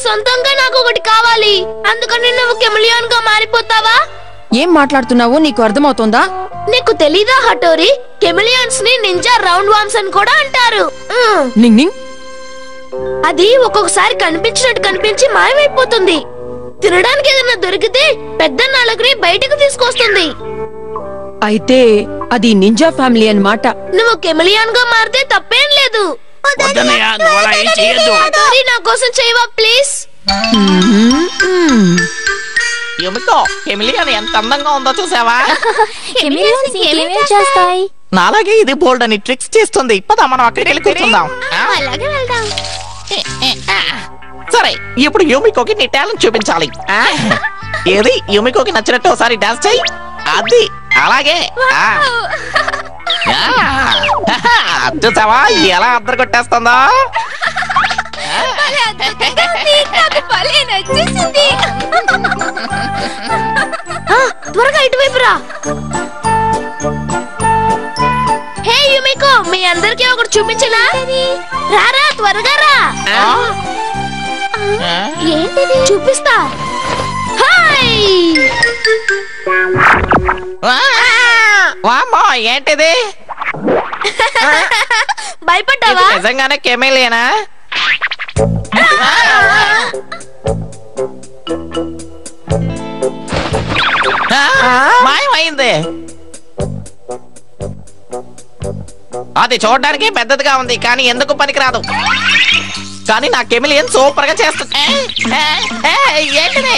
సొంతంగా నాకు ఒకటి కావాలి. అందుకని నువ్వు కెమిలియన్ గా మారిపోతావా? ఏం మాట్లాడుతున్నావు? నీకు అర్థమవుతుందా? నీకు తెలీదా హటోరి? కెమిలియన్స్ ని నింజా రౌండ్ వార్మ్స్ అని కూడా అంటారు. అది ఒక్కొక్కసారి కనిపించినట్టు కనిపించి మాయమైపోతుంది. తినడానికి ఏదైనా దొరికితే పెద్ద నలుగురి బయటకు తీసుకొస్తుంది. అయితే అది నింజా ఫ్యామిలీ అన్నమాట. నువ్వు కెమిలియన్ గా మారితే తప్పేం లేదు. నా కోసం చేయవా ప్లీజ్? కెమిలియన్ ఎంత అందంగా ఉందో చూసావా? చేస్తాయి నాలాగే ఇది బోల్డ్ అని ట్రిక్స్ చేస్తుంది. పద మనం అక్కడికి వెళ్ళి కూర్చుందాం. సరే, ఇప్పుడు యూమికోకి నీ టాలెంట్ చూపించాలి. ఏది యూమికోకి నచ్చినట్టు ఒకసారి డాన్స్ చెయ్యి. అది అలాగే. చూసావా ఎలా అద్దరు కొట్టేస్తుందో? త్వరగా ఇటువైపు రా. హే యూమికో, మీ అందరికి ఒకటి చూపించనా? రారా త్వరగా రా. ఏంటిది? చూపిస్తా. వామ్మో, ఏంటిది? భయపడ్డావా? నిజంగానే కెమిలియనా? మాయమైంది. అది చూడడానికి పెద్దదిగా ఉంది, కానీ ఎందుకు పనికిరాదు. కానీ నా కెమిలియన్ సూపర్ గా చేస్తుంది. ఏంటిది?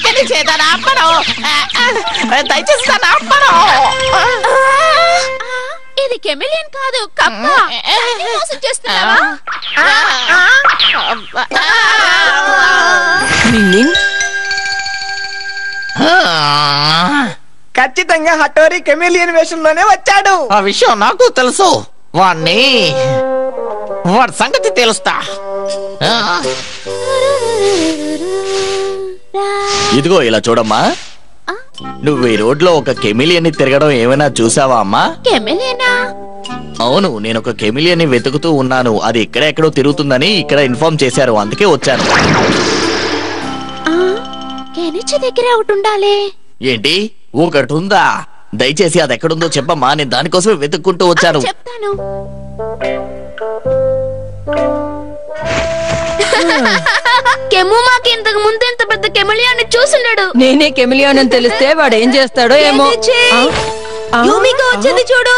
దయచేసి దాన్ని ఆపను. ఇది కెమిలియన్ కాదు, కప్ప. మోసం చేస్తున్నావా? ఖచ్చితంగా హటోరి కెమిలియన్ వేషంలోనే వచ్చాడు. ఆ విషయం నాకు తెలుసు. వాడి సంగతి తెలుస్తా. ఇదిగో ఇలా చూడమ్మా. నువ్వు ఈ రోడ్లో ఒక కెమిలియన్ తిరగడం ఏమైనా చూసావా అమ్మా? కెమిలియనా? అవును, నేను ఒక కెమిలియన్ వెతుకుతూ ఉన్నాను. అది ఎక్కడెక్కడో తిరుగుతుందని ఇక్కడ ఇన్ఫార్మ్ చేశారు, అందుకే వచ్చాను. కెనిచి దగ్గర ఒకటి ఉండాలి. ఏంటి? ఒకటి ఉందా? దయచేసి అది ఎక్కడుందో చెప్పమ్మా, నేను దానికోసమే వెతుక్కుంటూ వచ్చాను. చెప్తాను. కెముమాకి ఇంతకు ముందు ఇంత పెద్ద కెమిలియన్ చూసుండడు. నేనే కెమిలియన్ అని తెలిస్తే వాడు ఏం చేస్తాడో ఏమో. యూమికో వచ్చింది చూడు.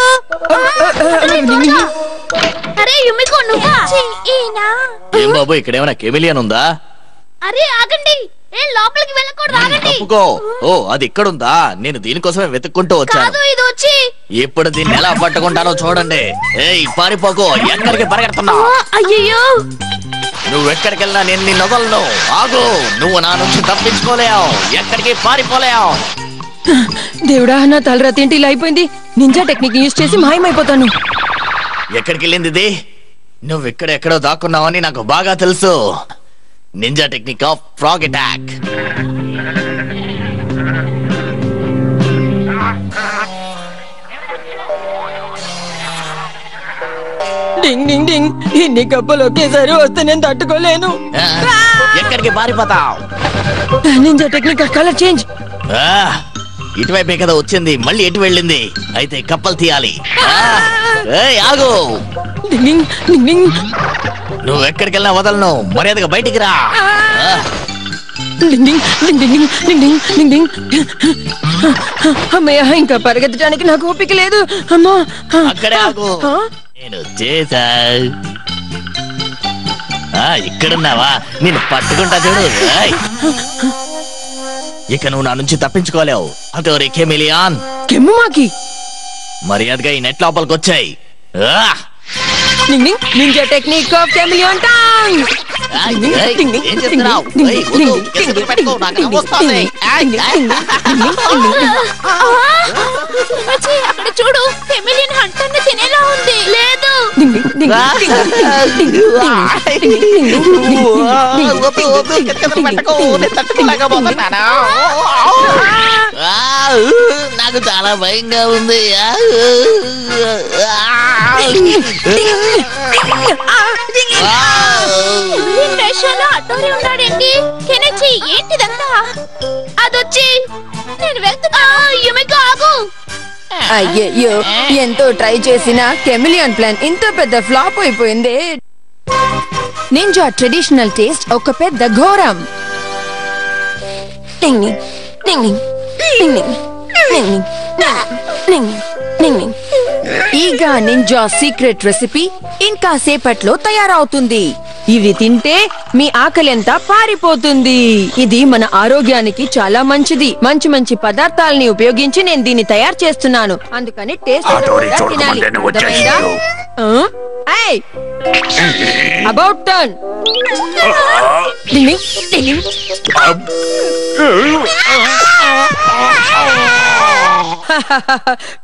అరే యూమికో, నువ్వా? ఏం బాబు, ఇక్కడ ఏమైనా కెమిలియన్ ఉందా? అరే ఆగండి, లోపలికి వెళ్ళకూడదు, ఆగండి. తప్పుకో. ఓ, అది ఇక్కడుందా? నేను దీనికోసమే వెతుక్కుంటూ వచ్చాను. ఇది వచ్చి ఇప్పుడు దీన్ని ఎలా పట్టుకుంటానో చూడండి. ఏయ్ పారిపోకో, ఎక్కడికి పరిగెడుతున్నావు? అయ్యో, నువ్వెక్కడికి వెళ్ళినా నేను నిన్ను వదలను. ఆగు, నువ్వు నా నుంచి తప్పించుకోలేవు, ఎక్కడికి పారిపోలేవు. దేవుడా, నా తలరాతి ఏంటి ఇలా అయిపోయింది? నింజా టెక్నిక్ యూజ్ చేసి మాయమైపోతాను. ఎక్కడికి వెళ్ళింది ఇది? నువ్వు ఇక్కడెక్కడో దాక్కున్నావని నాకు బాగా తెలుసు. Ninja technique of frog attack. Ding ding ding. ఇన్ని కప్పలు ఒకేసారి వస్తే నేను తట్టుకోలేను. ఎక్కడికి పారిపోతావు? Ninja technique colour change. ఇటువైపే కదా వచ్చింది, మళ్ళీ ఎటు వెళ్ళింది? అయితే కప్పలు తీయాలి. ఆగు, నువ్వు ఎక్కడికి వెళ్ళినా వదలను. మర్యాదగా బయటికి రా. అమ్మయ్య, ఇంకా పరిగెత్తడానికి నాకు ఓపిక లేదు. అమ్మా, అక్కడే ఆగు. నేను చేసా. ఇక్కడున్నావా? నేను పట్టుకుంటా చూడు. ఇక నువ్వు నా నుంచి తప్పించుకోలేవు. హటోరి కెమిలియన్. కెమ్ముమాకి, మర్యాదగా ఈ నెట్ లోపలికి వచ్చాయి. Ninja technique of chameleon tongue. ఏం చేస్తున్నావు? అక్కడ చూడు, కెమిలియన్ హంటర్ని తినేలా ఉంది. లేదు, నాకు చాలా భయంగా ఉంది. ప్రదేశంలో అటోరి ఉన్నాడేంటి? కెనెచి ఏంటిదంతా? అదొచ్చి నేను వెళ్తున్నా. యుమికో ఆగు. అయ్యయ్యో, ఎంతో ట్రై చేసినా కెమిలియన్ ప్లాన్ ఇంత పెద్ద ఫ్లాప్ అయిపోయింది. నింజా ట్రెడిషనల్ టేస్ట్ ఒక పెద్ద ఘోరం. ఈగ నింజా సీక్రెట్ రెసిపీ ఇంకా సేపట్లో తయారవుతుంది. ఇవి తింటే మీ ఆకలి అంతా పారిపోతుంది. ఇది మన ఆరోగ్యానికి చాలా మంచిది. మంచి మంచి పదార్థాలని ఉపయోగించి నేను దీన్ని తయారు చేస్తున్నాను. అందుకని టేస్ట్ తినాలి. About turn.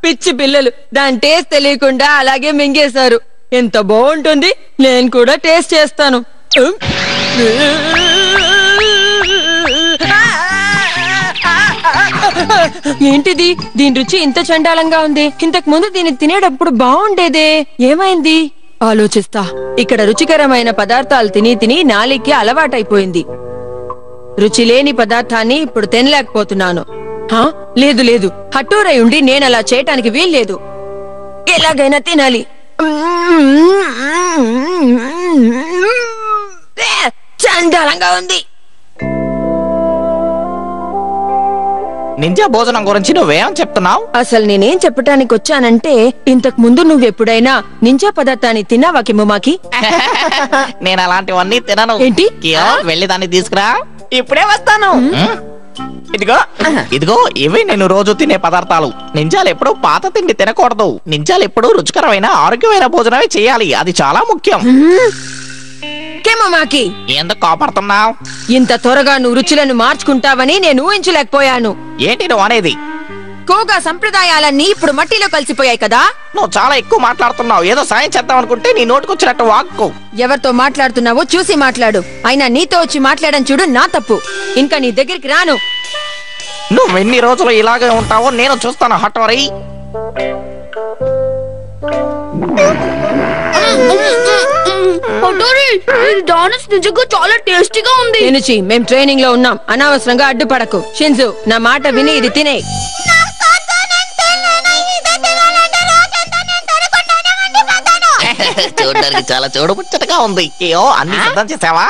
పిచ్చి పిల్లలు దాని టేస్ట్ తెలియకుండా అలాగే మింగేశారు. ఎంత బాగుంటుంది, నేను కూడా టేస్ట్ చేస్తాను. ఏంటిది? దీని రుచి ఇంత చండాలంగా ఉంది. ఇంతకు ముందు దీన్ని తినేటప్పుడు బాగుండేదే, ఏమైంది? ఆలోచిస్తా. ఇక్కడ రుచికరమైన పదార్థాలు తిని తిని నాలికి అలవాటైపోయింది. రుచి లేని పదార్థాన్ని ఇప్పుడు తినలేకపోతున్నాను. లేదు లేదు, హట్టూరై ఉండి నేను అలా చేయటానికి వీల్లేదు. ఎలాగైనా తినాలి. చండాలంగా ఉంది. నింజా భోజనం గురించి నువ్వేం చెప్తున్నావు? అసలు నేనేం చెప్పటానికి వచ్చానంటే, ఇంతకు ముందు నువ్వెప్పుడైనా నింజా పదార్థాన్ని తిన్నావా కిమ్ముమాకి? నేను అలాంటివన్నీ తినను. ఏంటి? వెళ్ళి దాన్ని తీసుకురా. ఇప్పుడే వస్తాను. ఇదిగో ఇదిగో ఇవి నేను రోజు తినే పదార్థాలు. నింజాలు ఎప్పుడు పాత తిండి తినకూడదు. నింజాలు ఎప్పుడు రుచికరమైన ఆరోగ్యమైన భోజనమే చేయాలి. అది చాలా ముఖ్యం. కిమ్ముమాకి, ఎందుకు కోపడుతున్నావు? ఇంత త్వరగా నువ్వు రుచులను మార్చుకుంటావని నేను ఊహించలేకపోయాను. ఏంటి నువ్వు అనేది? కోగా సంప్రదాయాలన్నీ ఇప్పుడు మట్టిలో కలిసిపోయాయి కదా. నువ్వు చాలా ఎక్కువ మాట్లాడుతున్నావు. ఏదో సాయం చేద్దాం అనుకుంటే నీ నోటికొచ్చినట్టు వాక్కు. ఎవరితో మాట్లాడుతున్నావో చూసి మాట్లాడు. అయినా నీతో వచ్చి మాట్లాడడం చూడు నా తప్పు. ఇంకా నీ దగ్గరికి రాను. నువ్వు ఎన్ని రోజులు ఇలాగే ఉంటావో నేను చూస్తాను. హఠోరి, డానస్ నిజంగా చాలా టేస్టీగా ఉంది. కెనిచి, మేం ట్రైనింగ్ లో ఉన్నాం. అనవసరంగా అడ్డుపడకు. షింజు, నా మాట విని ఇది తినే. చూడడానికి చాలా చూడముచ్చటగా ఉంది. ఏయో, అన్ని సిద్ధం చేసావా?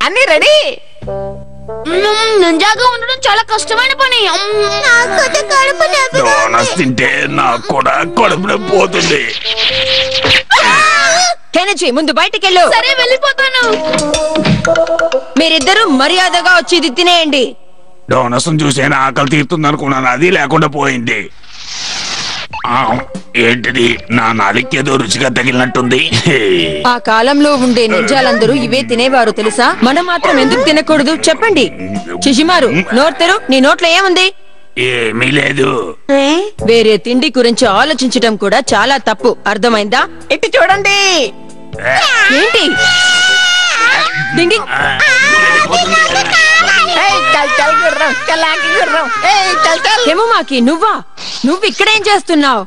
అన్ని రెడీ. నింజాగా ఉండడం చాలా కష్టమైన పని. డోనస్ తింటే నాకు కూడా కడుపున పోతుంది. కెనిచి, ముందు బయటికెళ్ళు. సరే, వెళ్ళిపోతాను. మీరిద్దరూ మర్యాదగా వచ్చి ఇది తినేయండి. డోనస్ చూసేనా ఆకలి తీరుతుంది అనుకున్నాను, అది లేకుండా పోయింది. ఏంటిది? నా నాలికేదో రుచిగా తగిలినట్టుంది. ఆ కాలంలో ఉండే నింజాలందరూ ఇవే తినేవారు తెలుసా? మనం మాత్రం ఎందుకు తినకూడదు చెప్పండి. చిషిమారు, నోర్తెరు. నీ నోట్లో ఏముంది? ఏమీ లేదు. వేరే తిండి గురించి ఆలోచించటం కూడా చాలా తప్పు. అర్థమైందా? ఇటు చూడండి. ఏంటి? డింగ్ డింగ్. కెమ్ముమాకి, నువ్వు ఇక్కడేం చేస్తున్నావు?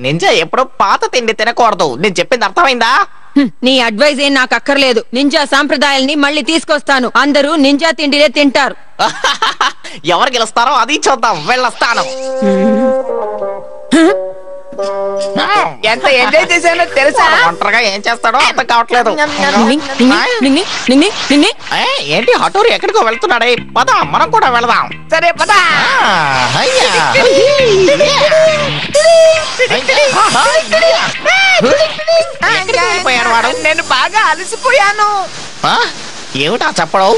నింజా ఎప్పుడు పాత తిండి తినకూడదు. నేను చెప్పింది అర్థమైందా? నీ అడ్వైజ్ ఏం నాకు అక్కర్లేదు. నింజా సాంప్రదాయాల్ని మళ్ళీ తీసుకొస్తాను. అందరూ నింజా తిండిలే తింటారు. ఎవరు గెలుస్తారో అది చూద్దాం. వెళ్ళొస్తాను. ఎంత ఎంజాయ్ చేశానో తెలుసా? ఒంటరిగా ఏం చేస్తాడో అర్థం కావట్లేదు. డింగ్ డింగ్ డింగ్ డింగ్ డింగ్. ఏంటి హఠూరి ఎక్కడికో వెళ్తున్నాడే? పద, మనం కూడా వెళదాం. సరే పద. వాడు. నేను బాగా అలసిపోయాను. ఏమిటా చెప్పడం?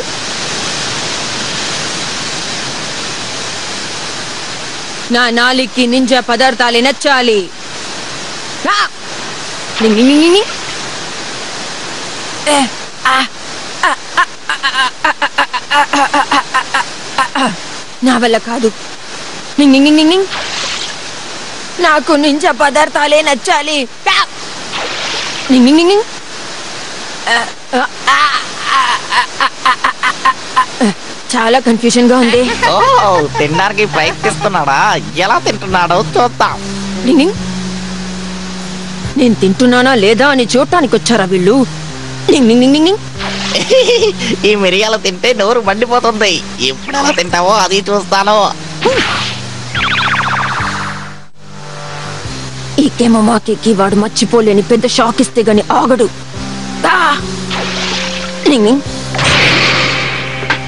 నా నాలికి నింజా పదార్థాలే నచ్చాలి. నా వల్ల కాదు. నాకు నింజా పదార్థాలే నచ్చాలి. చాలా కన్ఫ్యూజన్ గా ఉంది. తినడానికి ప్రయత్నిస్తున్నాడా? ఎలా తింటున్నాడో చూద్దాం. నేను తింటున్నానా లేదా అని చూడటానికి వచ్చారా వీళ్ళు? ఈ మిరియాలు తింటే నోరు మండిపోతుంది. ఎప్పుడు ఎలా తింటావో అది చూస్తాను. ఈ కెమమాకి వాడు మర్చిపోలేని పెద్ద షాక్ ఇస్తే గాని ఆగడు.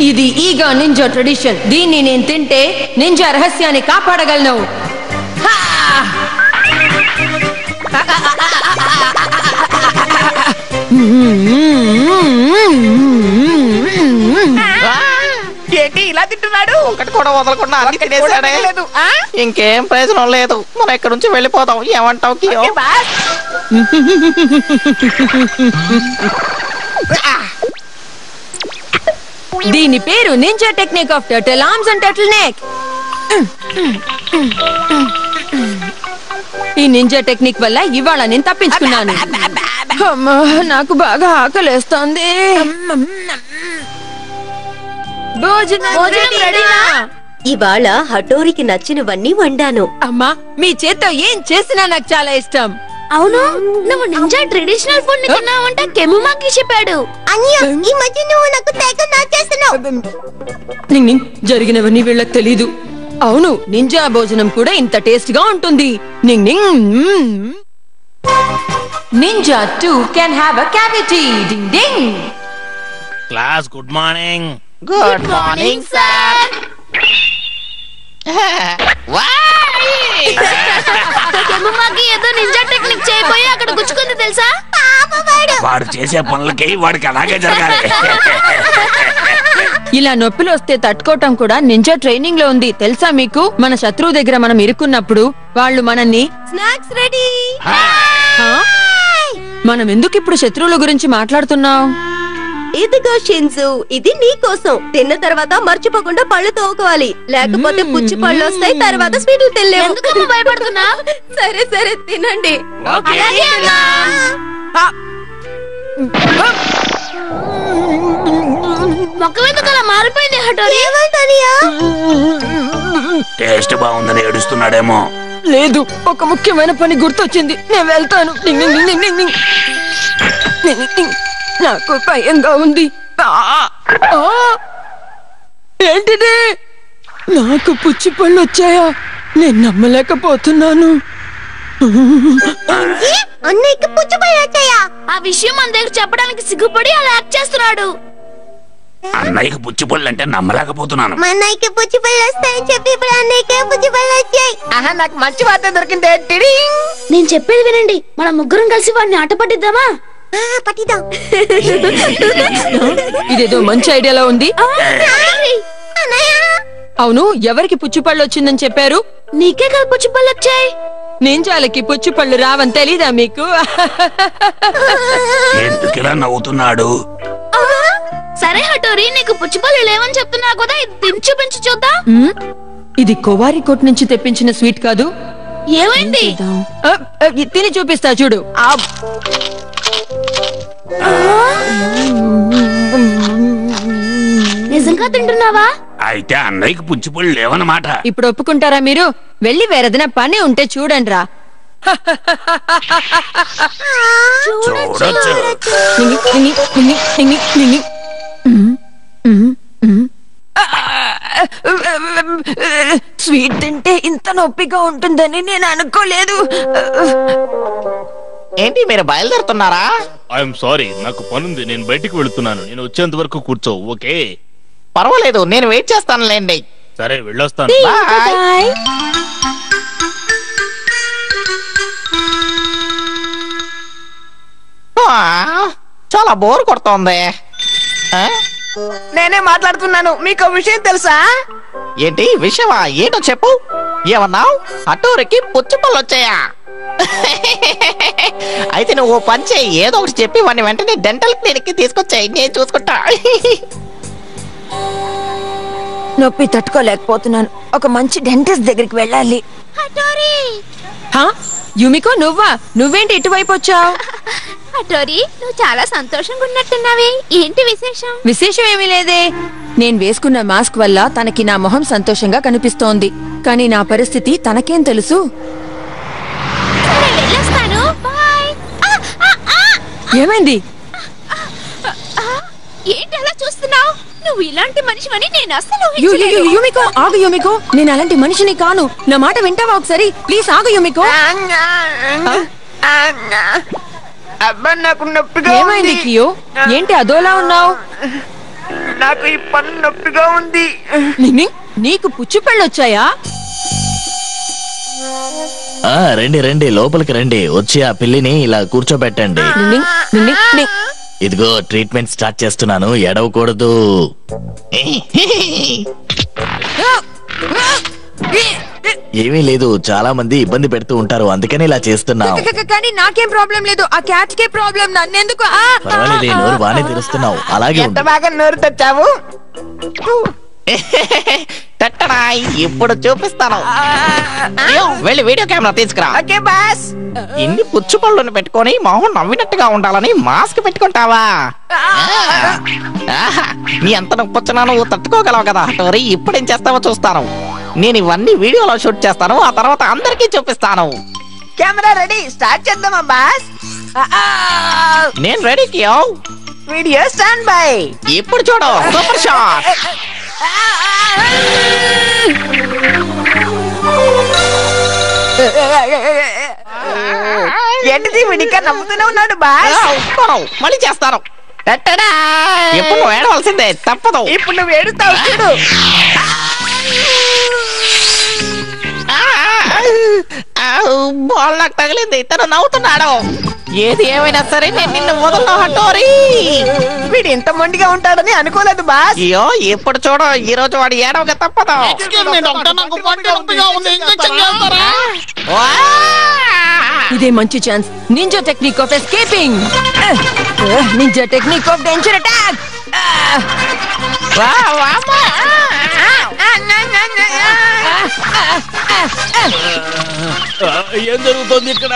ఇది ఈగా నింజా ట్రెడిషన్. దీన్ని నేను తింటే నింజా రహస్యాన్ని కాపాడగలను. ఏంటి ఇలా తింటున్నాడు? ఒకటి కూడా వదలకుండా అన్ని తినేసాడే. ఇంకేం ప్రయోజనం లేదు. మనం ఇక్కడ నుంచి వెళ్ళిపోదాం. ఏమంటావు కియో? దీని పేరు ninja technique of turtle arms and turtle neck. ఈ నింజా టెక్నిక్ వల్ల ఇవాళ నేను తప్పించుకున్నాను. అమ్మా, నాకు బాగా ఆకలేస్తోంది. భోజనం రెడీనా? ఇవాళ హటోరికి నచ్చినవన్నీ వండాను. అమ్మా, మీ చేత్తో ఏం చేసినా నాకు చాలా ఇష్టం. అవును, నువ్వు నింజా ట్రెడిషనల్ ఫుడ్ ని తిన్నావంట కెముమాకి చెప్పాడు. ఈ మధ్య నువ్వు నాకు తెగ నచ్చేస్తున్నావు. జరిగినవన్నీ వీళ్ళకి తెలీదు. అవును, నింజా భోజనం కూడా ఇంత టేస్ట్ గా ఉంటుంది. Ninja 2 can have a cavity. Ding ding. Class good morning. Good morning sir. Kemumaki ఏదో నింజా టెక్నిక్ చేయబోయి అక్కడ గుచ్చుకుంది తెలుసా? వాడు చేసే పనులకి వాడికి అలాగే జరగాలి. ఇలా నొప్పిలు వస్తే తట్టుకోవటం కూడా నింజా ట్రైనింగ్ లో ఉంది తెలుసా మీకు? మన శత్రువు దగ్గర మనం ఇరుక్కున్నప్పుడు వాళ్ళు మనల్ని స్నాక్స్ రెడీ. మనం ఎందుకు ఇప్పుడు శత్రువుల గురించి మాట్లాడుతున్నాం? ఇదిగో షిన్జు, ఇది నీ కోసం. తిన్న తర్వాత మర్చిపోకుండా పళ్ళు తోకోవాలి, లేకపోతే పుచ్చి పళ్ళు వస్తాయి. తర్వాత స్వీట్లు తినలేవు. ఎందుకమ్మా భయపడుతున్నా? సరే సరే తినండి. మొక్క ఎందుకు అలా మారిపోయింది హటోరి? టేస్ట్ బాగుందని ఏడుస్తున్నాడేమో. లేదు, ఒక ముఖ్యమైన పని గుర్తొచ్చింది. నేను వెళ్తాను. నాకు భయంగా ఉంది. ఏంటిది? నాకు పుచ్చి పళ్ళు వచ్చాయా? నేను నమ్మలేకపోతున్నాను. అన్నయ్యకి పుచ్చి పళ్ళు వచ్చాయా? ఆ విషయం మన దగ్గర చెప్పడానికి సిగ్గుపడి అలా యాక్ట్ చేస్తున్నాడు. అన్నయ్యకి పుచ్చిపళ్ళు అంటే నమ్మలేకపోతున్నాను. మా అన్నయ్యకి పుచ్చి పళ్ళు వస్తాయని చెప్పి ఇప్పుడు అన్నయ్యకే పుచ్చి పళ్ళు వచ్చాయి. ఆహా, నాకు మంచి వార్త దొరికింది. టిడింగ్. నేను చెప్పేది వినండి. మనం ముగ్గురం కలిసి వాడిని ఆట పట్టిద్దామా? పట్టిద్దాం. ఇదేదో మంచి ఐడియాలో ఉంది. అవును, ఎవరికి పుచ్చిపళ్ళు వచ్చిందని చెప్పారు? నీకే కదా పుచ్చిపళ్ళు వచ్చాయి. నింజాలకి పుచ్చిపళ్ళు రావని తెలీదా మీకు? ఎందుకు ఇలా నవ్వుతున్నాడు? సరే హటోరి, నీకు పుచ్చిపళ్ళు లేవని చెప్తున్నా కదా, ఇది తిని చూపించి చూద్దాం. ఇది కోవారి కోట్ నుంచి తెప్పించిన స్వీట్ కాదు. ఏమైంది? తిని చూపిస్తా చూడు. నిజంగా తింటున్నావా? అయితే అన్నయ్యకి పుచ్చిపళ్ళు లేవన్నమాట. ఇప్పుడు ఒప్పుకుంటారా మీరు? వెళ్ళి వేరేదైనా పని ఉంటే చూడండి రా. చూడొచ్చు. స్వీట్ తింటే ఇంత నొప్పిగా ఉంటుందని నేను అనుకోలేదు. ఏంటి మీరు బయలుదేరుతున్నారా? ఐఎమ్ సారీ, నాకు పనుంది. నేను బయటికి వెళుతున్నాను. నేను వచ్చేంత వరకు కూర్చో. ఓకే? పర్వాలేదు, నేను వెయిట్ చేస్తానులేండి. సరే, వెళ్ళొస్తాను. బాయ్. చాలా బోర్ కొడుతోంది. నేనే మాట్లాడుతున్నాను. మీకు విషయం తెలుసా? ఏంటి విషయమా? ఏంటో చెప్పు. ఏమన్నావు? అటూరికి పుచ్చిపళ్ళు వచ్చాయా? అయితే నువ్వు ఓ పని చేయి, ఏదో ఒకటి చెప్పి వాడిని వెంటనే డెంటల్ క్లినిక్ కి తీసుకొచ్చాయి. నేను చూసుకుంటా. నొప్పి తట్టుకోలేకపోతున్నాను. ఒక మంచి డెంటిస్ట్ దగ్గరికి వెళ్ళాలి. యుమికో, నువ్వా? నువ్వేంటి ఇటువైపు వచ్చావు? హటోరి, నువ్వు చాలా సంతోషంగా ఉన్నట్టున్నావే. ఏంటి విశేషం? విశేషం ఏమీ లేదే. నేను వేసుకున్న మాస్క్ వల్ల తనకి నా మొహం సంతోషంగా కనిపిస్తోంది. కానీ నా పరిస్థితి తనకేం తెలుసు? వెళ్ళొస్తాను. బాయ్. ఏమైంది? ఏంటి అలా చూస్తున్నావు? నువ్వు ఇలాంటి మనిషివని నేను అస్సలు యుమికో ఆగు యుమికో, నేను అలాంటి మనిషిని కాను. నా మాట వింటావా ఒకసారి? ప్లీజ్ ఆగు యుమికో. అబ్బా నాకు నొప్పిగా ఏమైంది ఉంది. కియో? ఏంటి అదోలా ఉన్నావు? నాకు ఈ పన్ను నొప్పిగా ఉంది. నీకు పుచ్చు పెళ్ళొచ్చాయా? రండి రండి, లోపలికి రండి. వచ్చి ఆ పిల్లిని ఇలా కూర్చోబెట్టండి. ఇదిగో ట్రీట్మెంట్ స్టార్ట్ చేస్తున్నాను, ఎడవకూడదు. ఏమీ లేదు, చాలా మంది ఇబ్బంది పెడుతూ ఉంటారు, అందుకని ఇలా చేస్తున్నాం. కానీ నాకేం ప్రాబ్లం లేదు, ఆ క్యాట్ కే ప్రాబ్లం. నన్నెందుకు? పర్వాలేదు, నోరు బానే తెరుస్తున్నావు, అలాగే ఎంత బాగా నోరు తెచ్చావు. ఇప్పుడు చూపిస్తాను. వెళ్ళి వీడియో కెమెరా తీసుకురా. Okay boss. ఇన్ని పుచ్చు పళ్ళుని పెట్టుకొని మొహం నవ్వినట్టుగా ఉండాలని మాస్క్ పెట్టుకుంటావా? నీ అంత నొప్పొచ్చినా నువ్వు తట్టుకోగలవు కదా హటోరీ. ఇప్పుడేం చేస్తావో చూస్తాను. నేను ఇవన్నీ వీడియోలో షూట్ చేస్తాను, ఆ తర్వాత అందరికీ చూపిస్తాను. కెమెరా రెడీ, స్టార్ట్ చేద్దామా బాస్? నేను ready Kiyo. Video stand by. ఇప్పుడు చూడు, సూపర్ షాట్. ఏంటిది వీడికా నవ్వుతూనే ఉన్నాడు బాస్? మళ్ళీ చేస్తాను. ఇప్పుడు నువ్వు ఏడవలసిందే, తప్పదు. ఇప్పుడు నువ్వు ఏడుస్తావు చూడు. బాల్ నాకు తగిలింది, తను నవ్వుతున్నాడు. ఏది ఏమైనా సరే నేను నిన్ను వదలను హటోరీ. వీడు ఇంత మొండిగా ఉంటాడని అనుకోలేదు బాస్. అయ్యో ఇప్పుడు చూడు, ఈ రోజు వాడు ఏడవక తప్పదు. ఇదే మంచి chance. Ninja technique of escaping, ninja technique of danger attack. ఏం జరుగుతుంది ఇక్కడ?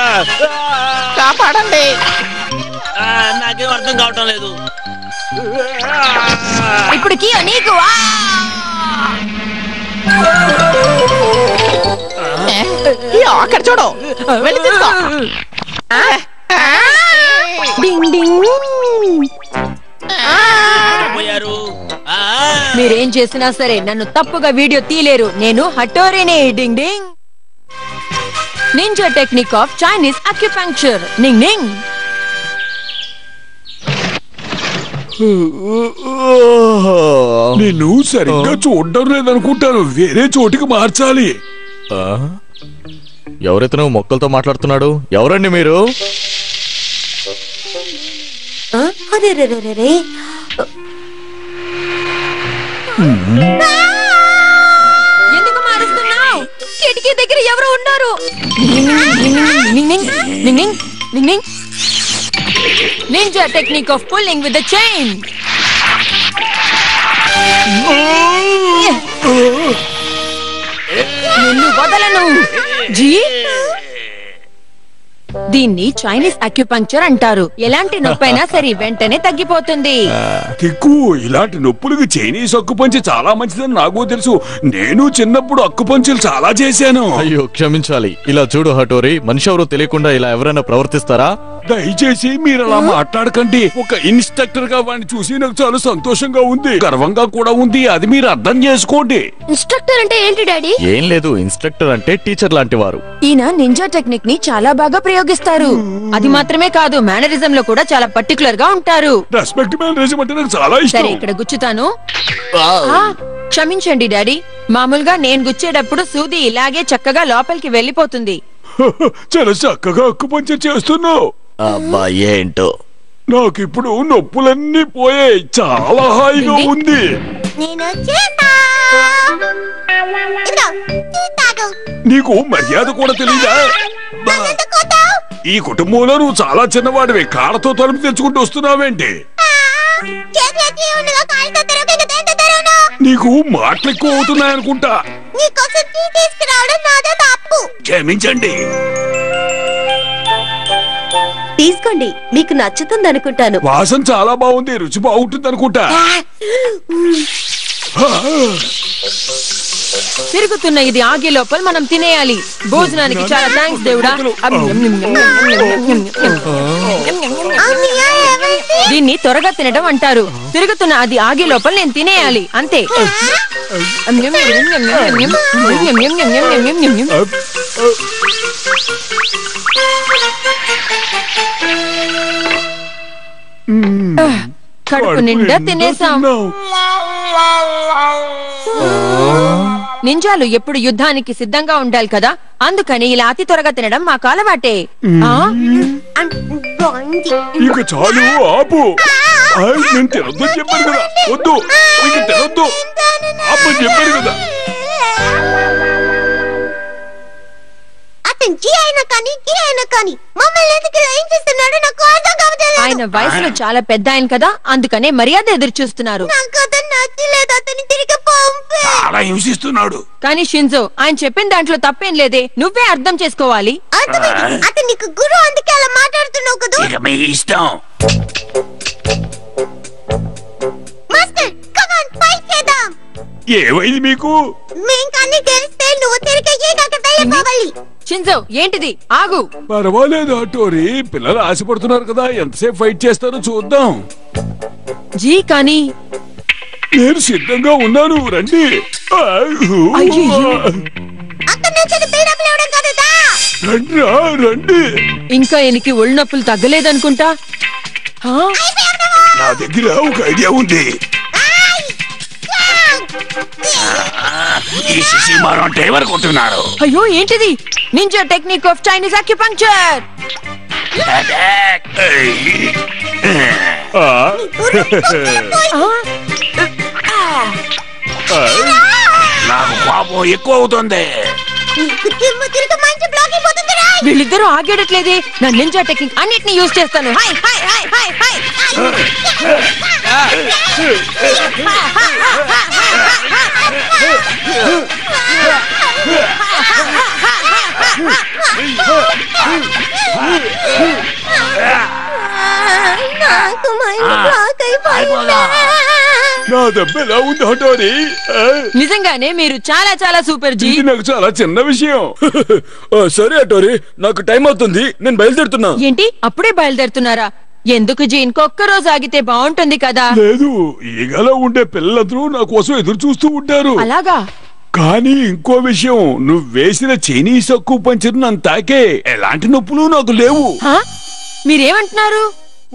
కాపాడండి. నాకేం అర్థం కావటం లేదు. ఇప్పుడు కియో నీకు. అక్కడ చూడు, వెళ్ళి తీసుకో. డింగ్ డింగ్. పోయారు. మీరేం చేసినా సరే నన్ను తప్పుగా వీడియో తీలేరు. నేను హటోరీని. Ding ding. Ninja technique of Chinese acupuncture. నింగ్ నింగ్. నేను సరిగ్గా చూడడం లేదనుకుంటాను, వేరే చోటికి మార్చాలి. ఎవరైతే మొక్కలతో మాట్లాడుతున్నాడు? ఎవరండి మీరు? ఎందుకు మారుస్తున్నావు? కిటికీ దగ్గర ఎవరు ఉన్నారు? Ninja technique of pulling with the chain. నిన్ను వదలను. జీ, దీన్ని చైనీస్ అక్యుపంక్చర్ అంటారు. ఎలాంటి నొప్పైనా సరే వెంటనే తగ్గిపోతుంది. కిక్కు, ఇలాంటి నొప్పులకి చైనీస్ అక్కుపంచి చాలా మంచిదని నాకు తెలుసు. నేను చిన్నప్పుడు అక్కుపంచులు చాలా చేశాను. అయ్యో క్షమించాలి. ఇలా చూడు హటోరీ, మనిషి ఎవరో తెలియకుండా ఇలా ఎవరైనా ప్రవర్తిస్తారా? దయచేసి మీరు అలా మాట్లాడకండి. ఒక ఇన్స్ట్రక్టర్ గా వాడిని చూసి నాకు చాలా సంతోషంగా ఉంది, గర్వంగా కూడా ఉంది. అది మీరు అర్థం చేసుకోండి. ఇన్స్ట్రక్టర్ అంటే ఏంటి డాడీ? ఏం లేదు, ఇన్స్ట్రక్టర్ అంటే టీచర్ లాంటి వారు. ఈయన నింజా టెక్నిక్ ని చాలా బాగా ప్రయోగిస్తారు. అది మాత్రమే కాదు, మేనరిజం లో కూడా చాలా పర్టికులర్ గా ఉంటారు. రెస్పెక్ట్ మేనరిజం అంటే నాకు చాలా సరే, ఇష్టం. ఇక్కడ గుచ్చుతాను. క్షమించండి డాడీ. మామూలుగా నేను గుచ్చేటప్పుడు సూది ఇలాగే చక్కగా లోపలికి వెళ్ళిపోతుంది. చాలా చక్కగా అక్కుపంచ చేస్తున్నావు. అబ్బా ఏంటో, నాకిప్పుడు నొప్పులన్నీ పోయాయి, చాలా హాయిగా ఉంది. నీకు మర్యాద కూడా తెలీదా? ఈ కుటుంబంలో నువ్వు చాలా చిన్నవాడివి, కాళ్ళతో తలుపు తెచ్చుకుంటూ వస్తున్నావేంటి? నీకు మాటలు ఎక్కువ అవుతున్నాయనుకుంటా. క్షమించండి. తీసుకోండి, మీకు నచ్చుతుంది అనుకుంటాను. వాసన చాలా బాగుంది, రుచి బాగుంటుంది అనుకుంటా. తిరుగుతున్న ఇది ఆగే లోపల మనం తినేయాలి. భోజనానికి చాలా థ్యాంక్స్ దేవుడా. దీన్ని త్వరగా తినడం అంటారు. తిరుగుతున్న అది ఆగే లోపల నేను తినేయాలి అంతే. కడుపు నిండా తినేసాం. నింజాలు ఎప్పుడు యుద్ధానికి సిద్ధంగా ఉండాలి కదా, అందుకని ఇలా అతి త్వరగా తినడం మాకు అలవాటే. ఇక చాలు ఆపు. నేను తినొద్దని చెప్పాను కదా, వద్దు ఇక తినొద్దు ఆపని చెప్పాను కదా. ఆయన వయసులో చాలా పెద్ద ఆయన కదా, అందుకనే మర్యాద ఎదురు చూస్తున్నారు. చాలా హింసిస్తున్నాడు. కానీ షింజో ఆయన చెప్పిన దాంట్లో తప్పేం లేదే, నువ్వే అర్థం చేసుకోవాలి. అతనికి గురు, అందుకే అలా మాట్లాడుతున్నావు కదా. ఇక మీ ఇష్టం. మాస్టర్ కమ్ ఆన్ ఫైట్ చేద్దాం. ఏమైంది మీకు? మేం కానీ తెలిస్తే నువ్వు తిరిగి వెళ్ళిపోవాలి. షింజో ఏంటిది, ఆగు. పర్వాలేదు హటోరి, పిల్లలు ఆశపడుతున్నారు కదా, ఎంతసేపు ఫైట్ చేస్తారో చూద్దాం. జీ కానీ నేను సిద్ధంగా ఉన్నాను, రండి. రండి. ఇంకా ఈయనకి ఒళ్ళు నొప్పులు తగ్గలేదనుకుంటా. నా దగ్గర ఒక ఐడియా ఉంది. ఈ శిశిమారం అంటే ఎవరు కొంటున్నారు? అయ్యో ఏంటిది, ninja technique of Chinese acupuncture. నాకు పాపం ఎక్కువ అవుతుంది. వీళ్ళిద్దరూ ఆగేయట్లేదే. నా నింజా టెక్నిక్ అన్నిటిని యూజ్ చేస్తాను. High high high high high. నా దెబ్బ ఎలా ఉంది హటోరి? నిజంగానే మీరు చాలా చాలా సూపర్ జీ. ఇది నాకు చాలా చిన్న విషయం. సరే హటోరి, నాకు టైం అవుతుంది, నేను బయలుదేరుతున్నా. ఏంటి అప్పుడే బయలుదేరుతున్నారా? ఎందుకు జీ, ఇంకొక్క రోజు ఆగితే బాగుంటుంది కదా. లేదు, ఈగలో ఉండే పిల్లలందరూ నా కోసం ఎదురు చూస్తూ ఉంటారు. అలాగా? కానీ ఇంకో విషయం, నువ్వు వేసిన చైనీస్ అక్కు పంచర్ నన్ను తాకే ఎలాంటి నొప్పులు నాకు లేవు. మీరేమంటున్నారు?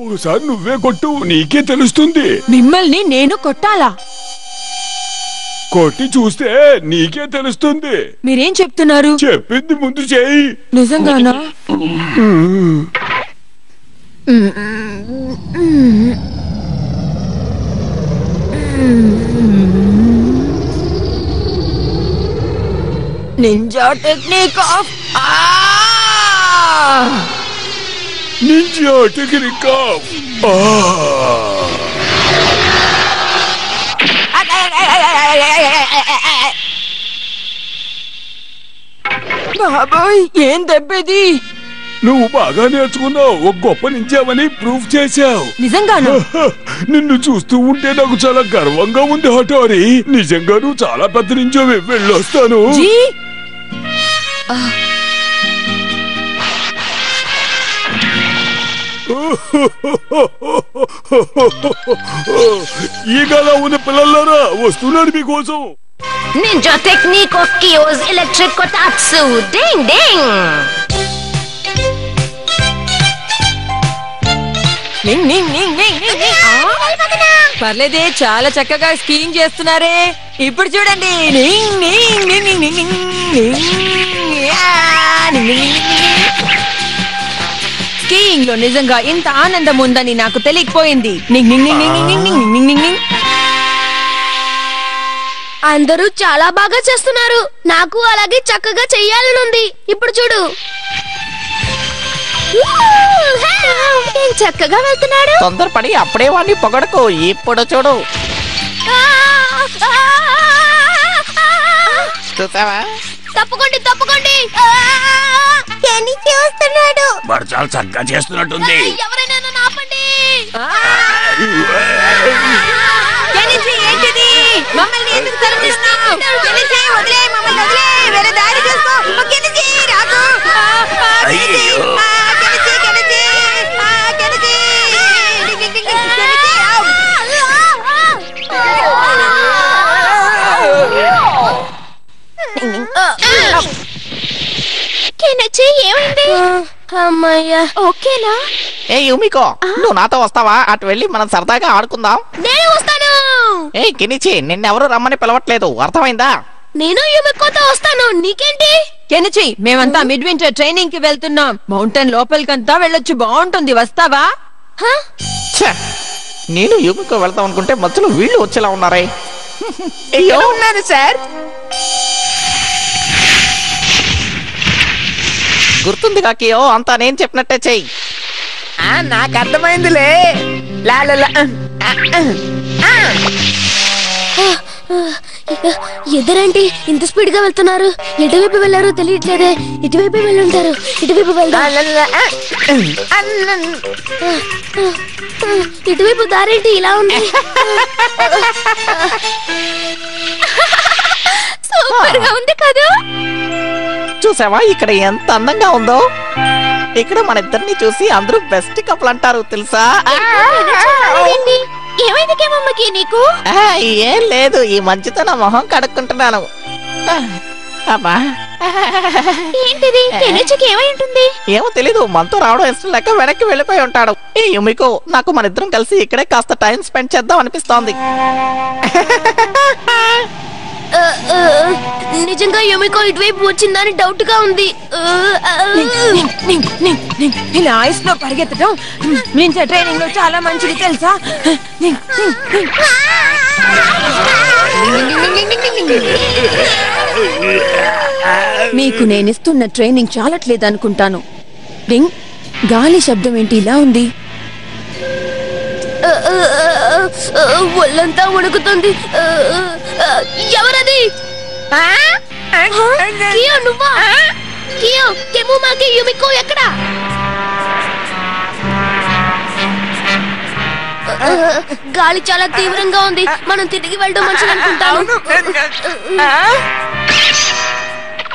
ఒకసారి నువ్వే కొట్టు, నీకే తెలుస్తుంది. మిమ్మల్ని నేను కొట్టాలా? కొట్టి చూస్తే నీకే తెలుస్తుంది. మీరేం చెప్తున్నారు? చెప్పింది ముందు చేయి. నిజంగానా? Ninja technique of ninja technique of బాబాయ్ ఏం దెబ్బేది? నువ్వు బాగా నేర్చుకున్నావు, ఒక గొప్ప నింజావని ప్రూఫ్ చేశావు. నిజంగానా? నిన్ను చూస్తూ ఉంటే నాకు చాలా గర్వంగా ఉంది హటోరి. నిజంగా నువ్వు చాలా పెద్ద నింజావే. వెళ్ళొస్తాను. ఈగలా ఉన్న పిల్లలారా, వస్తున్నాడు మీకోసం. Ninja technique of Kiyo's electric kotatsu. Ding ding. పర్లేదే, చాలా చక్కగా స్కీయింగ్ చేస్తున్నారే. ఇప్పుడు చూడండి. స్కీయింగ్ లో నిజంగా ఇంత ఆనందం ఉందని నాకు తెలియకపోయింది. అందరూ చాలా బాగా చేస్తున్నారు. నాకు అలాగే చక్కగా చెయ్యాలనుంది. ఇప్పుడు చూడు, చక్కగా వెళ్తున్నాడు. తొందరపడి అప్పుడే వాడిని పొగడకు. ఇప్పుడు చూడు, చూసావా? తప్పుకోండి తప్పుకోండి. చూస్తున్నాడు. వాడు చాలా చక్కగా చేస్తున్నట్టుంది. ఎవరైనా నన్ను ఆపండి. ఏంటిది? మమ్మల్ని ఎందుకు తరుముతున్నావు? వదిలే, మమ్మల్ని వదిలే, వేరే దారి చూసుకో. రాకు. ఏమైంది? అమ్మయ్యా, ఓకేనా? ఏ యుమికో, నువ్వు నాతో వస్తావా? అటు వెళ్ళి మనం సరదాగా ఆడుకుందాం. నేను వస్తాను. ఏ కినిచి, నిన్నెవరు రమ్మని పిలవట్లేదు, అర్థమైందా? నేను యుమికోతో వస్తాను, నీకేంటి? కెనిచి, మేమంతా మిడ్ వింటర్ ట్రైనింగ్ కి వెళ్తున్నాం. మౌంటైన్ లోపలికంతా వెళ్ళొచ్చు, బాగుంటుంది, వస్తావా? హ? ఛే, నేను యుమికో వెళ్తాం అనుకుంటే మధ్యలో వీళ్ళు వచ్చేలా ఉన్నారే. ఇక్కడ ఉన్నాను సార్. గుర్తుందిగా కియో, అంతా నేను చెప్పినట్టే చెయ్యి. నాకు అర్థమైందిలే. లా లా లా. ఎదురేంటి ఇంత స్పీడ్ గా వెళ్తున్నారు? ఎటువైపు వెళ్లారో తెలియట్లేదే. ఇటువైపు వెళ్ళుంటారు, ఇటువైపు వెళ్దాం. ఇటువైపు దారేంటి ఇలా ఉంది? సూపర్ గా ఉంది కదా? చూసావా ఇక్కడ ఎంత అందంగా ఉందో? ఇక్కడ మన ఇద్దరిని చూసి అందరూ బెస్ట్ కపుల్ అంటారు తెలుసా? ఏమైంది కేమమ్మకి నీకు? ఏం లేదు, ఈ మంచుతో నా మొహం కడుక్కుంటున్నాను. అబ్బా, ఏంటిది? కెనిచికి ఏమై ఉంటుంది? ఏమో తెలీదు, మనతో రావడం ఇష్టం లేక వెనక్కి వెళ్ళిపోయి ఉంటాడు. ఏ యుమికో, నాకు మన ఇద్దరం కలిసి ఇక్కడే కాస్త టైం స్పెండ్ చేద్దాం అనిపిస్తోంది. నిజంగా యుమికో ఇటువైపు వచ్చిందని డౌట్ గా ఉంది. ఇలా ఐస్ లో పరిగెత్తడం నింజా ట్రైనింగ్ లో చాలా మంచిది తెలుసా? మీకు నేనిస్తున్న ట్రైనింగ్ చాలట్లేదు అనుకుంటాను. రింగ్, గాలి శబ్దం ఏంటి ఇలా ఉంది? ఒళ్ళంతా వణుకుతుంది. ఎవరది? కియో, నువ్వా? కియో, కెముమాకి యుమికో ఎక్కడ? గాలి చాలా తీవ్రంగా ఉంది, మనం తిరిగి వెళ్ళడం మంచిది అనుకుంటాను.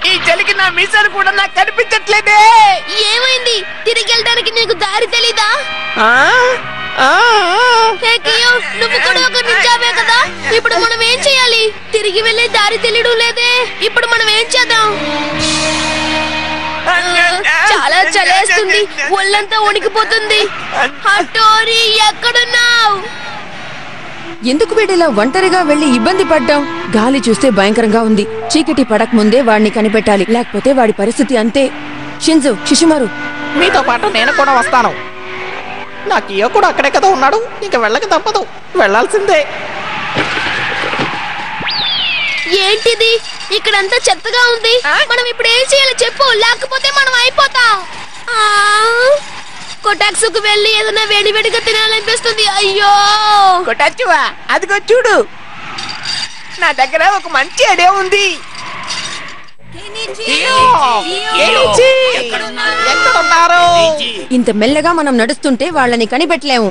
ఈ చలికి నా మీసాలు కూడా నాకు కనిపించట్లేదే. ఏమైంది? తిరిగి వెళ్ళడానికి నీకు దారి తెలీదా? నువ్వు కూడా ఒక నింజావే కదా? ఇప్పుడు మనం ఏం చేయాలి? తిరిగి వెళ్ళే దారి తెలియడం లేదే. ఇప్పుడు మనం ఏం చేద్దాం? చాలా చలేస్తుంది, ఒళ్ళంతా వణికిపోతుంది. హటోరి, ఎక్కడున్నావు? ఎందుకు వీడిలా ఒంటరిగా వెళ్లి ఇబ్బంది పడ్డాం? గాలి చూస్తే భయంకరంగా ఉంది. చీకటి పడక ముందే వాడిని కనిపెట్టాలి, లేకపోతే వాడి పరిస్థితి అంతే. షింజు, షిషిమారు, మీతో పాటు నేను కూడా వస్తాను. నా కియో కూడా అక్కడే కదా ఉన్నాడు, ఇక వెళ్ళక తప్పదు, వెళ్ళాల్సిందే. ఏంటిది? ఇక్కడంతా చెత్తగా ఉంది. మనం ఇప్పుడు ఏం చేయాలి చెప్పు, లేకపోతే మనం అయిపోతాం. కొటాక్సుకు వెళ్ళి ఏదైనా వేడివేడిగా తినాలనిపిస్తుంది. అయ్యో కొటాచువా, అదిగో చూడు, నా దగ్గర ఒక మంచి ఐడియా ఉంది. ఎక్కడున్నారు? ఇంత మెల్లగా మనం నడుస్తుంటే వాళ్ళని కనిపెట్టలేము.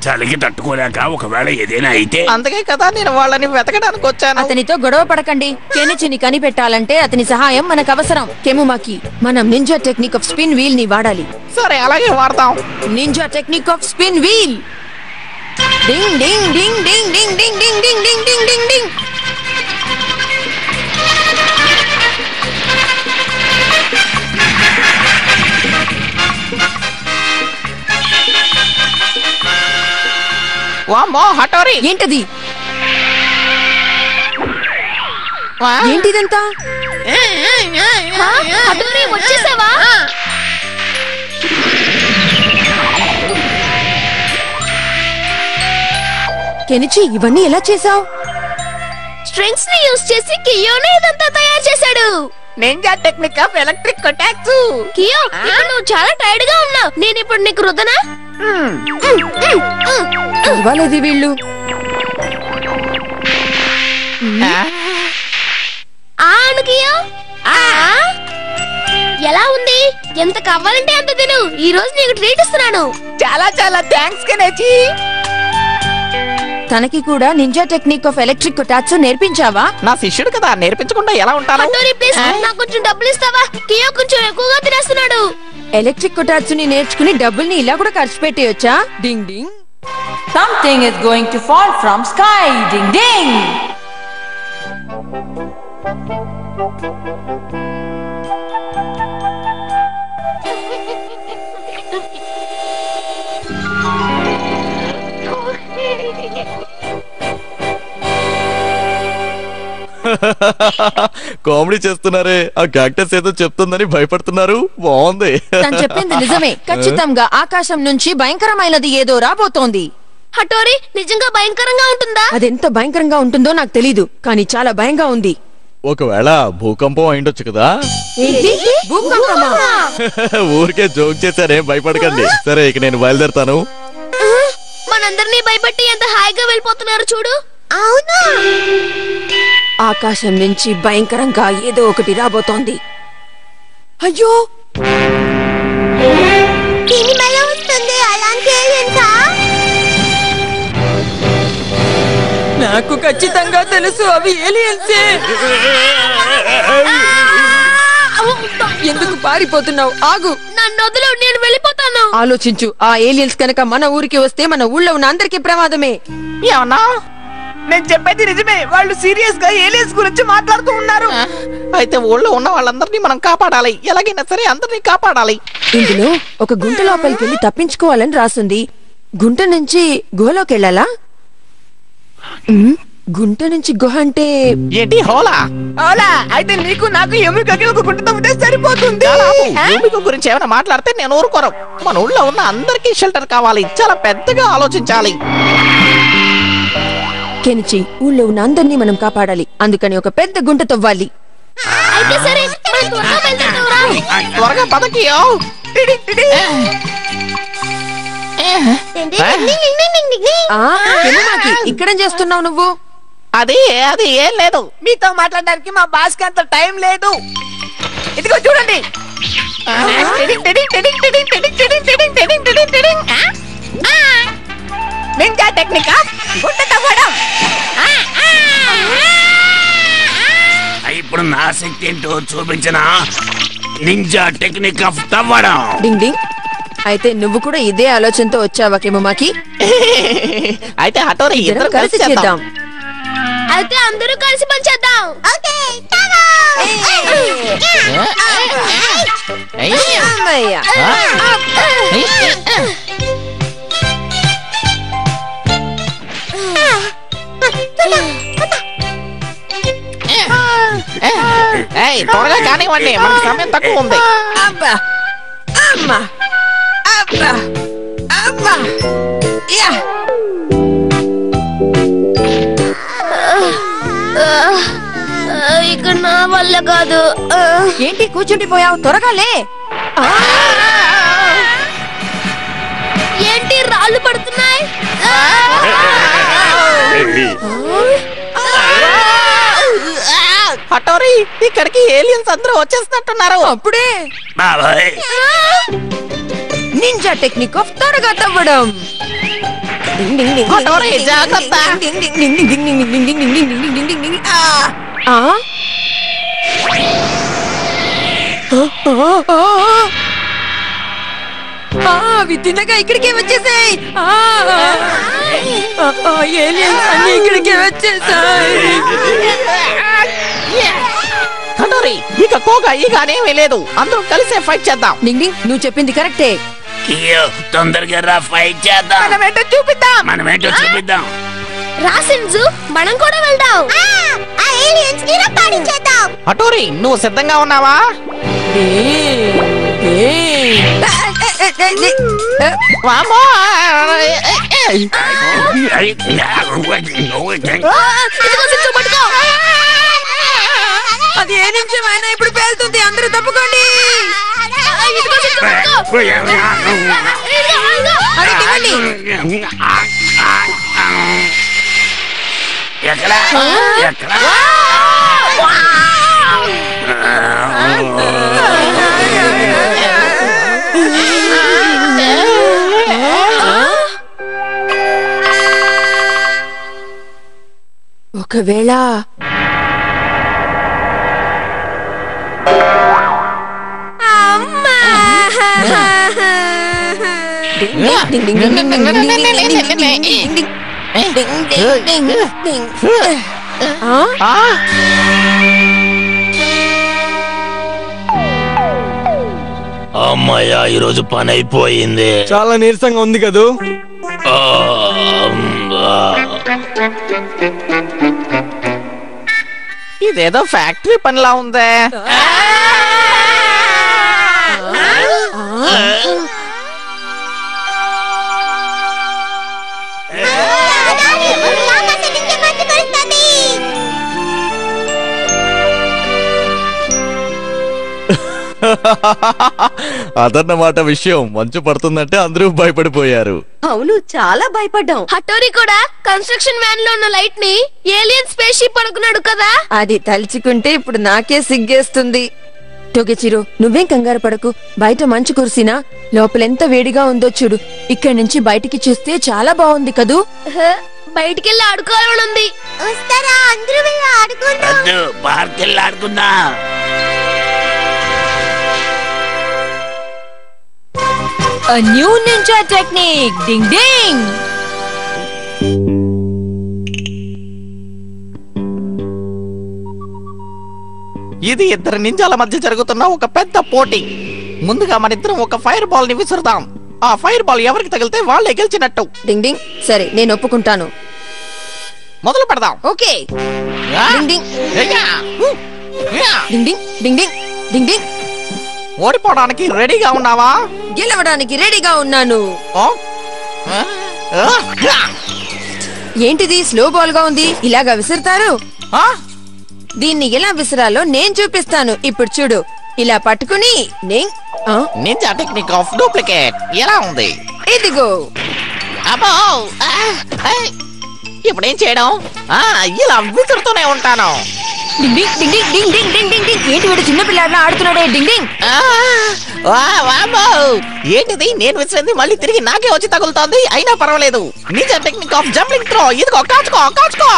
చలికి తట్టుకోలేక ఒకవేళ ఏదైనా అయితే. అందుకే కదా నేను వాళ్ళని వెతకడానికి వచ్చాను. అతనితో గొడవ పడకండి. కెనిచిని కనిపెట్టాలంటే అతని సహాయం మనకు అవసరం. కెముమాకి, మనం ninja technique of spin wheel ని వాడాలి. సరే, అలాగే వాడతాం. Ninja technique of spin wheel. Ding ding ding ding ding ding ding ding ding ding ding ding. వామ్మో, హటోరి! ఏంటది? వా! ఏంటిదంతా? హటోరి, వచ్చేసావా? కెనిచి, ఇవన్నీ ఎలా చేసావు? స్ట్రింగ్స్ ని యూస్ చేసి కియోనే ఇదంతా తయారు చేశాడు. Ninja technique of electric kotatsu. Kiyo, ఇప్పుడు నువ్వు చాలా టైర్డ్ గా ఉన్నావు. నేను ఇప్పుడు నీకు రుద్దనా? ఇవ్వలేదు వీళ్ళు. అను కియో, ఎలా ఉంది? ఎంత కావాలంటే అంత తిను. ఈ రోజు నీకు ట్రీట్ ఇస్తున్నాను. చాలా చాలా థ్యాంక్స్ కెనిచి. తనకి కూడా నింజా టెక్నిక్ ఆఫ్ ఎలక్ట్రిక్ కొటాట్సు నేర్పించావా? నా శిష్యుడు కదా, నేర్పించకుండా ఎలా ఉంటాను? హటోరి, ప్లీజ్ నాకు కొంచెం డబ్బులు ఇస్తావా? కియో కొంచెం ఎక్కువగా తినేస్తున్నాడు. ఎలక్ట్రిక్ కొటాట్సుని నేర్చుకుని డబ్బుల్ని ఇలా కూడా ఖర్చు పెట్టేయొచ్చా? డింగ్ డింగ్. Something is going to fall from sky. Ding ding. Comedy చేస్తున్నారే. ఆ క్యాక్టస్ ఏదో చెప్తుందని భయపడుతున్నారు. బాగుంది. తను చెప్పింది నిజమే. ఖచ్చితంగా ఆకాశం నుంచి భయంకరమైనది ఏదో రాబోతోంది. హటోరి, నిజంగా భయంకరంగా ఉంటుందా? అదెంత భయంకరంగా ఉంటుందో నాకు తెలీదు, కానీ చాలా భయంగా ఉంది. ఒకవేళ భూకంపం అయిండొచ్చు కదా. ఏంటి? భూకంపమా? ఊరికే జోక్ చేశారే, భయపడకండి. సరే, ఇక నేను బయలుదేరుతాను. మనందరినీ భయపెట్టి ఎంత హాయిగా వెళ్ళిపోతున్నారు చూడు. అవునా? ఆకాశం నుంచి భయంకరంగా ఏదో ఒకటి రాబోతోంది. అయ్యో, దీనివల్ల వస్తుంది అలాంటి ఏలియన్సా? నాకు ఖచ్చితంగా తెలుసు, అవి ఏలియన్సే. ఎందుకు పారిపోతున్నావు? ఆగు. నన్ను వదిలు, నేను వెళ్ళిపోతాను. ఆలోచించు. ఆ ఏలియన్స్ కనుక మన ఊరికి వస్తే మన ఊళ్ళో ఉన్న అందరికీ ప్రమాదమే. ఏమన్నా? నేను చెప్పేది నిజమే. వాళ్ళు సీరియస్ గా ఏలియన్స్ గురించి మాట్లాడుతూ ఉన్నారు. అయితే ఊళ్ళో ఉన్న వాళ్ళందరినీ మనం కాపాడాలి. ఎలాగైనా సరే అందరినీ కాపాడాలి. ఇందులో ఒక గుంట లోపలికి వెళ్ళి తప్పించుకోవాలని రాసుంది. గుంట నుంచి గుహలోకి వెళ్ళాలా? గుంట నుంచి గుహ అంటే ఏంటి హోలా? అలా అయితే నీకు నాకు ఎముకకి ఒక గుంట తవ్వితే సరిపోతుంది. భూమిక గురించి ఏమైనా మాట్లాడితే నేను ఊరుకోను. మన ఊళ్ళో ఉన్న అందరికీ షెల్టర్ కావాలి. చాలా పెద్దగా ఆలోచించాలి. కెనిచి, ఊళ్ళో ఉన్న అందరినీ మనం కాపాడాలి. అందుకని ఒక పెద్ద గుంట తవ్వాలి. అయితే సరే, మనం త్వరగా వెళ్దాం రా. త్వరగా పదకి. ఇక్కడేం చేస్తున్నావు నువ్వు? అది అది ఏం లేదు. మీతో మాట్లాడడానికి మా బాస్ కి అంత టైం లేదు. ఇదిగో చూడండి. నింజా టెక్నిక్ ఆఫ్ గుంట తవ్వడం. ఇప్పుడు నా శక్తి ఏంటో చూపించిన నింజా టెక్నిక్ ఆఫ్ తవ్వడం. డింగ్ డింగ్. అయితే నువ్వు కూడా ఇదే ఆలోచనతో వచ్చావా కెమమాకి? అయితే హటోరి ఇద్దరం కలిసి చేద్దాం. అయితే అందరూ కలిసి పని చేద్దాం. ఓకే, అమ్మయ్య. త్వరగా కానివ్వండి, మనకు సమయం తక్కువ ఉంది. అబ్బా, అమ్మా, అబ్బా, అబ్బా. యా. ఇక నా వల్ల కాదు. ఏంటి కూర్చుండిపోయావు? త్వరగా లే. ఏంటి రాళ్ళు పడుతున్నాయి? హటోరి, ఇక్కడికి ఏలియన్స్ అందరూ వచ్చేస్తున్నట్టున్నారు. అప్పుడే బాబాయ్, నింజా టెక్నిక్ ఆఫ్ త్వరగా తవ్వడం. హటోరి, జాగ్రత్త. అవి తిన్నగా ఇక్కడికే వచ్చేసాయి. ఏలియన్స్ అన్ని ఇక్కడికే వచ్చేసాయి. హటోరి, ఇక కోగా ఈగానేమీ లేదు. అందరూ కలిసే ఫైట్ చేద్దాం. డింగ్ డింగ్, నువ్వు చెప్పింది కరెక్టే. తొందరగా రా, ఫైట్ చేద్దాం. మనమేంటో చూపిద్దాం. మనమేంటో చూపిద్దాం. రా సింజు, మనం కూడా వెళ్దాం. ఆ ఏలియన్స్ ని రప్పాడించేద్దాం. హటోరి, నువ్వు సిద్ధంగా ఉన్నావా? వామ్మో! ఇదిగో సింజు, పట్టుకో. అది ఏ నిమిషం అయినా ఇప్పుడు పేలుతుంది. అందరూ తప్పుకోండి. ఇదిగో సింజు, పట్టుకో. అరే తినండి. ఎక్కడా ఎక్కడా ఒకవేళ అమ్మయ్యా ఈరోజు పని అయిపోయింది. చాలా నీరసంగా ఉంది కదూ. ఇదేదో ఫ్యాక్టరీ పనిలా ఉందే. అదన్నమాట విషయం. మంచు పడుతుందంటే అందరూ భయపడిపోయారు. అవును, చాలా భయపడ్డాం. హటోరి కూడా కన్స్ట్రక్షన్ వ్యాన్ లో ఉన్న లైట్ ని ఏలియన్ స్పేస్ షిప్ అనుకున్నాడు కదా. అది తలుచుకుంటే ఇప్పుడు నాకే సిగ్గేస్తుంది. టోగెచిరో, నువ్వేం కంగారు పడకు. బయట మంచు కురిసినా లోపలెంత వేడిగా ఉందో చూడు. ఇక్కడి నుంచి బయటికి చూస్తే చాలా బాగుంది కదూ. బయటికెళ్ళి ఆడుకోవాలని ఉంది. వస్తారా? అందరూ వెళ్ళి ఆడుకుందాం. పార్క్ వెళ్ళి ఆడుకుందా. A new ninja technique. Ding ding. ఇది ఇద్దరు నింజాల మధ్య జరుగుతున్న ఒక పెద్ద పోటీ. ముందుగా మనిద్దరం ఒక ఫైర్ బాల్ ని విసురుదాం. ఆ ఫైర్ బాల్ ఎవరికి తగిలితే వాళ్ళే గెలిచినట్టు. డింగ్ డింగ్. సరే, నేను ఒప్పుకుంటాను. మొదలు పెడదాం. ఓకే. ఆ? డింగ్ డింగ్. యా. యా. డింగ్ డింగ్. Ding ding. డింగ్ డింగ్. ఓడిపోవడానికి రెడీగా ఉన్నావా? గెలవడానికి రెడీగా ఉన్నాను. ఓ? ఆ? ఆ? యా. ఏంటిది స్లో బాల్ గా ఉంది? ఇలాగా విసురుతారు? ఆ? దీన్ని ఎలా విసిరాలో నేను చూపిస్తాను. ఇప్పుడు చూడు, ఇలా పట్టుకుని నింజా టెక్నిక్ ఆఫ్ డూప్లికేట్ ఎలా ఉంది? ఇదిగో. అబ్బో! ఆ! ఇప్పుడేం చేయడం? ఇలా విసురుతూనే ఉంటాను. డింగ్ ding ding ding ding ding ding డింగ్. ఏంటి వీడు చిన్న పిల్లాడిలా ఆడుతున్నాడే? డింగ్ డింగ్. ఏంటిది? నేను విసిరింది మళ్ళీ తిరిగి నాకే వచ్చి తగులుతోంది. అయినా పర్వాలేదు. Ninja technique of jumping throw. ఇదిగో కాచుకో కాచుకో.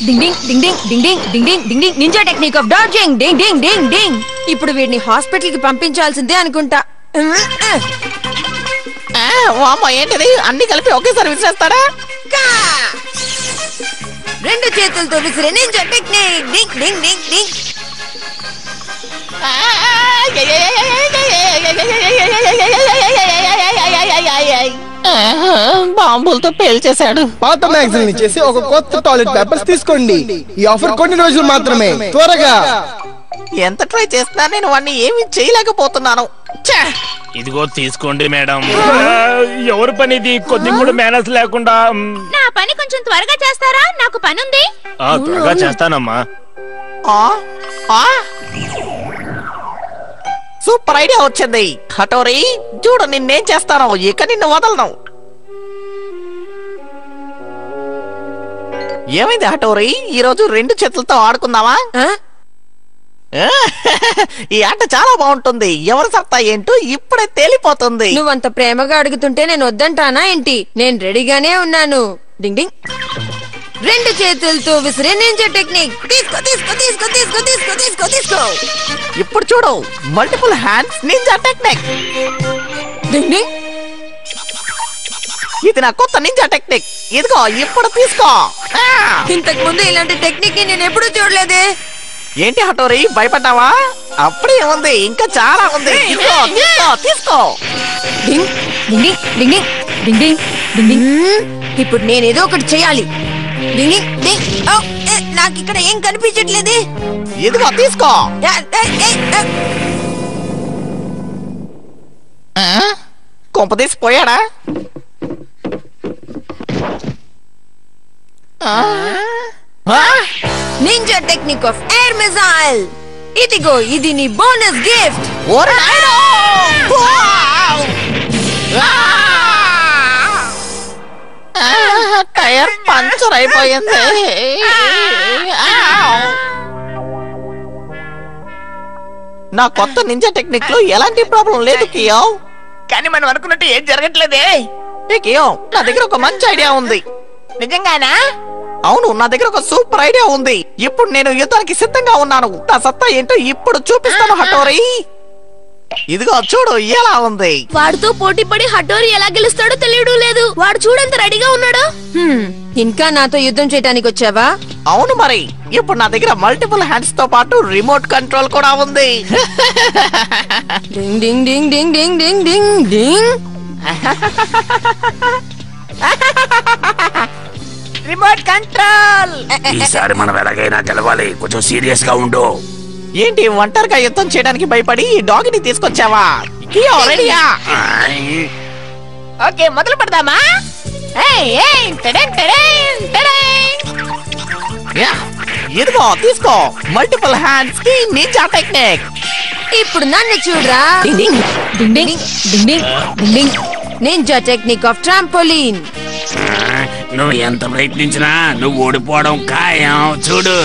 Ding ding ding ding ding ding ding ding ding ding. Ninja technique of dodging. Ding ding ding ding. ఇప్పుడు వీడిని హాస్పిటల్ కి పంపించాల్సిందే అనుకుంటా. వామ్మో, ఏంటిది? అన్ని కలిపి ఒకేసారి విసిరేస్తాడా? రెండు చేతులతో విసిరే నింజా టెక్నిక్. డింగ్ డింగ్ డింగ్ డింగ్. బాంబులతో పేల్చేశాడు. పాత మ్యాగజైన్ ఇచ్చేసి ఒక కొత్త టాయిలెట్ పేపర్స్ తీసుకోండి. ఈ ఆఫర్ కొన్ని రోజులు మాత్రమే. త్వరగా. ఎంత ట్రై చేస్తున్నా నేను వాడిని ఏమి చేయలేకపోతున్నాను. ఇదిగో తీసుకోండి మేడం. ఎవరి పని ఇది? కొద్ది కూడా మేనస్ లేకుండా. నా పని కొంచెం త్వరగా చేస్తారా? నాకు పని ఉంది. త్వరగా చేస్తానమ్మా. సూపర్ ఐడియా వచ్చింది. హటోరి, చూడు నిన్నేం చేస్తాను. ఇక నిన్ను వదలను. ఏమైంది హటోరి? ఈ రోజు రెండు చేతులతో ఆడుకుందామా? ఈ ఆట చాలా బాగుంటుంది. ఎవరి సత్తా ఏంటో ఇప్పుడే తేలిపోతుంది. నువ్వంత ప్రేమగా అడుగుతుంటే నేను వద్దంటానా ఏంటి? నేను రెడీగానే ఉన్నాను. డింగ్ డింగ్. రెండు చేతులతో విసిరే నింజా టెక్నిక్. తీసుకో తీసుకో తీసుకో తీసుకో తీసుకో తీసుకో తీసుకో. ఇప్పుడు చూడు, మల్టిపుల్ హ్యాండ్స్ నింజా టెక్నిక్. డింగ్ డింగ్. ఇది నా కొత్త నింజా టెక్నిక్. ఇదిగో ఇప్పుడు తీసుకో. ఇంతకు ముందు ఇలాంటి టెక్నిక్ నేను ఎప్పుడూ చూడలేదే. ఏంటి హటోరి, భయపడ్డావా? అప్పుడే ఉంది, ఇంకా చాలా ఉంది. తీసుకో తీసుకో తీసుకో. డింగ్ ding ding ding ding ding ding. ఇప్పుడు నేనేదో ఒకటి చేయాలి. డింగ్ డింగ్. నాకు ఇక్కడ ఏం కనిపించట్లేదే. ఇదిగో తీసుకో. కొంప తీసిపోయాడా? Ninja technique of air missile. ఇదిగో, ఇది నీ బోనస్ గిఫ్ట్. టైర్ పంచర్ అయిపోయింది. నా కొత్త నింజా టెక్నిక్ లో ఎలాంటి ప్రాబ్లం లేదు కియో. కానీ మనం అనుకున్నట్టు ఏం జరగట్లేదే. కియో, నా దగ్గర ఒక మంచి ఐడియా ఉంది. నిజంగానా? అవును, నా దగ్గర ఒక సూపర్ ఐడియా ఉంది. ఇప్పుడు నేను యుద్ధానికి సిద్ధంగా ఉన్నాను. నా సత్తా ఏంటో ఇప్పుడు చూపిస్తాను హటోరి. ఇదిగో చూడు ఎలా ఉంది. వాడితో పోటీ పడి హఠోరి ఎలా గెలుస్తాడో తెలియడం లేదు. వాడు చూడంత రెడీగా ఉన్నాడు. ఇంకా నాతో యుద్ధం చేయడానికి వచ్చావా? అవును మరి, ఇప్పుడు నా దగ్గర మల్టిపుల్ హ్యాండ్స్ తో పాటు రిమోట్ కంట్రోల్ కూడా ఉంది. Ding ding ding ding ding ding ding ding. Remote control. ఈసారి మనం ఎలాగైనా గెలవాలి, కొంచెం సీరియస్ గా ఉండు. ఏంటి ఒంటరిగా యుద్ధం చేయడానికి భయపడి డాగిని తీసుకొచ్చావా? రెడీయా? ఓకే, మొదలు పెడదామా? ఇదిగో తీసుకో, మల్టిపుల్ హ్యాండ్స్ కి నింజా టెక్నిక్. ఇప్పుడు నన్ను చూడరా. Ding ding ding ding ding ding ding. Ninja technique of trampoline. నువ్వు ఎంత ప్రయత్నించినా నువ్వు ఓడిపోవడం ఖాయం. చూడు,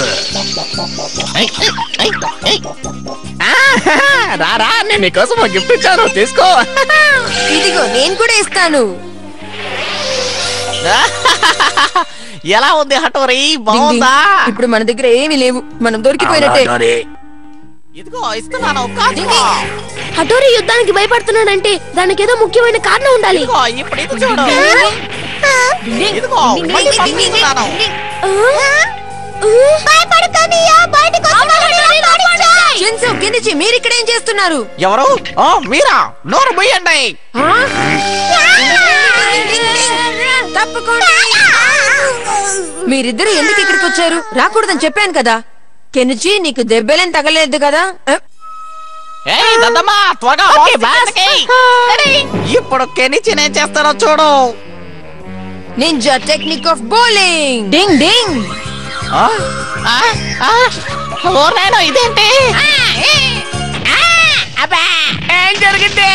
రారా, నేను నీకోసం గిఫ్ట్ ఇచ్చాను, తీసుకో. ఇదిగో నేను కూడా ఇస్తాను. ఎలా ఉంది హఠోరి? డింగ్ డింగ్. బాగుందా? ఇప్పుడు మన దగ్గర ఏమీ లేవు, మనం దొరికిపోయినట్టే. ఇదిగో ఇస్తున్నాను, కాదుకో. హఠోరి యుద్ధానికి భయపడుతున్నాడంటే దానికి ఏదో ముఖ్యమైన కారణం ఉండాలి. ఇదిగో ఇప్పుడు ఇది చూడు. ఇదిగో మళ్ళీ పంపిస్తున్నాను. షిన్జు, కెనిచి, మీరిక్కడ ఏం చేస్తున్నారు? ఎవరు? మీరా? నోరు మూయండి. తప్పకుండా. మీరిద్దరు ఎందుకు ఇక్కడికి వచ్చారు? రాకూడదని చెప్పాను కదా. కెనిచి, నీకు దెబ్బలేం తగలేదు కదా? ఏయ్ దద్దమ్మా, త్వరగా ఇప్పుడు కెనిచి నేను చేస్తానో చూడు. Ninja technique of bowling. Ding ding. ఇదేంటి? ఏం జరిగింది?